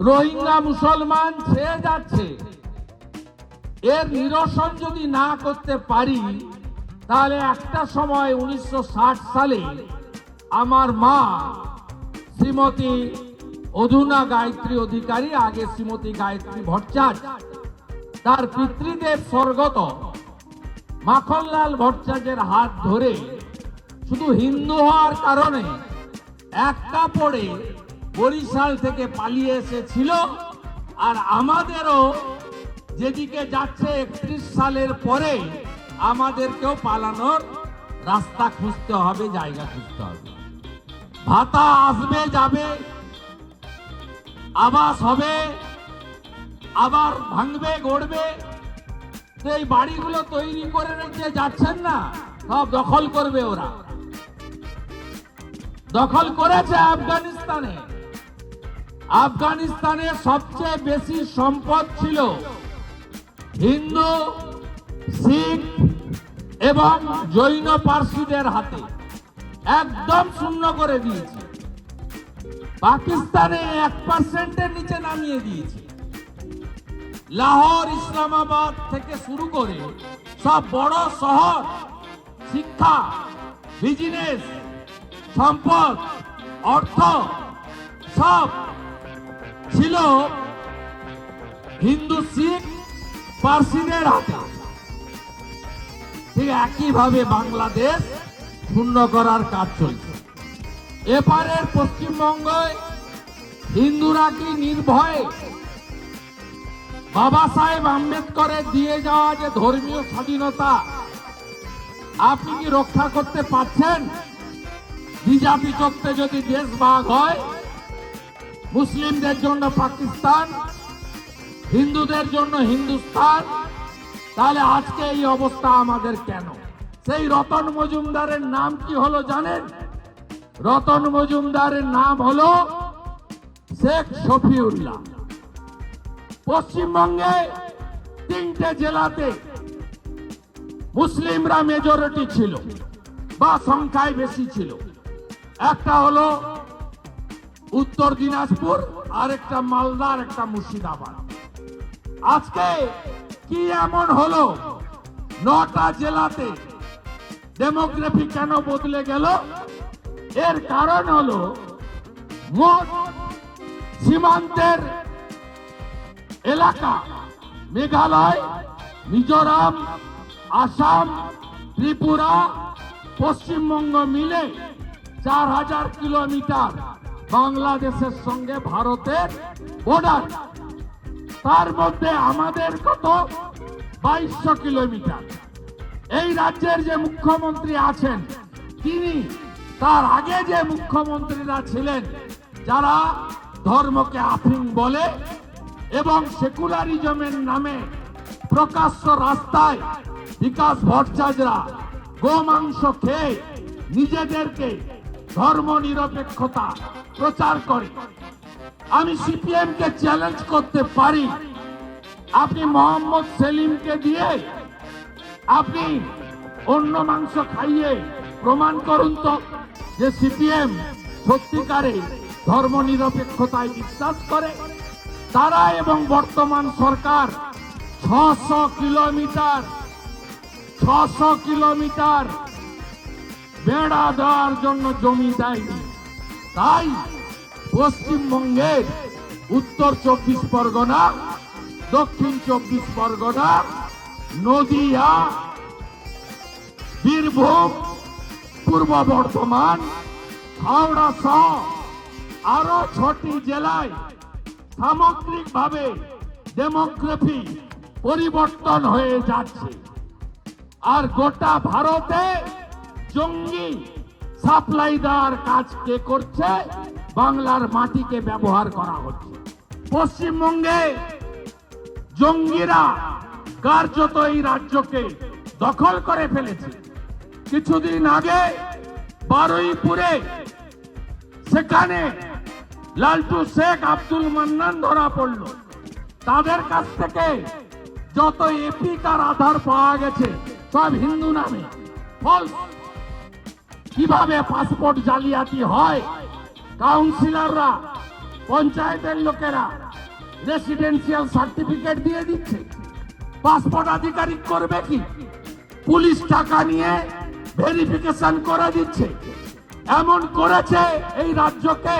রোহিঙ্গা মুসলমান ছেয়ে যাচ্ছে, এর নিরসন যদি না করতে পারি তাহলে একটা সময় 1960 সালে আমার মা শ্রীমতী অধুনা গায়ত্রী অধিকারী, আগে শ্রীমতী গায়ত্রী ভট্টাচার্য, তার পিতৃদেব স্বর্গত মাখনলাল ভট্টাচার্যের হাত ধরে শুধু হিন্দু হওয়ার কারণে এক কাপড়ে বরিশাল থেকে পালিয়ে এসেছিল। আর আমাদেরও যেদিকে যাচ্ছে 31 সালের পরে আমাদেরকেও পালানোর রাস্তা খুঁজতে হবে, জায়গা খুঁজতে হবে। ভাতা আসবে যাবে, আবাস হবে, আবার ভাঙবে গড়বে। এই বাড়িগুলো তৈরি করে রেখে যাচ্ছেন না, সব দখল করবে ওরা। দখল করেছে আফগানিস্তানে। আফগানিস্তানে সবচেয়ে বেশি সম্পদ ছিল হিন্দু, শিখ এবং জৈন পার্সিদের হাতে, একদম শূন্য করে দিয়েছে। পাকিস্তানে 1% নিচে নামিয়ে দিয়েছে। লাহোর, ইসলামাবাদ থেকে শুরু করে সব বড় শহর, শিক্ষা, বিজনেস, সম্পদ, অর্থ সব ছিল হিন্দু, শিখ, পার্সিদের হাতে। ঠিক একইভাবে বাংলাদেশ শূন্য করার কাজ চলছে। এপারের পশ্চিমবঙ্গে হিন্দুরা কি নির্ভয়ে বাবা সাহেব আম্বেদকরের দিয়ে যাওয়া যে ধর্মীয় স্বাধীনতা আপনি কি রক্ষা করতে পারছেন? বিজেপি চক্রে যদি দেশ ভাগ হয়, মুসলিমদের জন্য পাকিস্তান, হিন্দুদের জন্য হিন্দুস্তান, তাহলে আজকে এই অবস্থা আমাদের কেন? সেই রতন মজুমদারের নাম কি হলো জানেন? রতন মজুমদারের নাম হলো শেখ শফিউল্লাহ। পশ্চিমবঙ্গে 3টে জেলাতে মুসলিমরা মেজরিটি ছিল বা সংখ্যায় বেশি ছিল। একটা হলো উত্তর দিনাজপুর, আরেকটা মালদা, আর একটা মুর্শিদাবাদ। আজকে কি এমন হলো 9টা জেলাতে ডেমোগ্রাফি কেন বদলে গেল? এর কারণ হলো মোট সীমান্তের এলাকা মেঘালয়, মিজোরাম, আসাম, ত্রিপুরা, পশ্চিমবঙ্গ মিলে 4000 কিলোমিটার বাংলাদেশের সঙ্গে ভারতের বর্ডার। তার মধ্যে আমাদের কত? 2200 কিলোমিটার। এই রাজ্যের যে মুখ্যমন্ত্রী আছেন তিনি, তার আগে যে মুখ্যমন্ত্রীরা ছিলেন যারা ধর্মকে আফিং বলে এবং সেকুলারিজমের নামে প্রকাশ্য রাস্তায় বিকাশ ভট্টাচার্যরা গোমাংস খেয়ে নিজেদেরকে ধর্ম নিরপেক্ষতা প্রচার করে। আমি সিপিএম কে চ্যালেঞ্জ করতে পারি, আপনি মোহাম্মদ সেলিমকে দিয়ে আপনি অন্য মাংস খাইয়ে প্রমাণ করুন তো যে সিপিএম সত্যিকারে ধর্ম নিরপেক্ষতায় বিশ্বাস করে। তারা এবং বর্তমান সরকার 600 কিলোমিটার বেড়া দেওয়ার জন্য জমি দেয়নি। তাই পশ্চিমবঙ্গের উত্তর 24 পরগনা, দক্ষিণ 24 পরগনা, নদিয়া, বীরভূম, পূর্ব বর্ধমান, হাওড়া সহ আরো 6টি জেলায় সামগ্রিকভাবে ডেমোগ্রাফি পরিবর্তন হয়ে যাচ্ছে। আর গোটা ভারতে জঙ্গি সাপ্লাই দেওয়ার কাজ কে করছে? বাংলার মাটিকে ব্যবহার করা হচ্ছে। পশ্চিমবঙ্গে জঙ্গিরা কার্যত এই রাজ্যকে দখল করে ফেলেছে। কিছুদিন আগে বারুইপুরে সেখানে লালটু শেখ, আব্দুল মান্নান ধরা পড়ল। তাদের কাছ থেকে যত এপিকার আধার পাওয়া গেছে সব হিন্দু নামে ফলস। কিভাবে পাসপোর্ট জালিয়াতি হয়, কাউন্সিলররা, পঞ্চায়েতের লোকেরা রেসিডেন্সিয়াল সার্টিফিকেট দিয়ে দিচ্ছে। পাসপোর্ট আধিকারিক করবে কি? পুলিশ টাকা নিয়ে ভেরিফিকেশন করে দিচ্ছে। এমন করেছে এই রাজ্যকে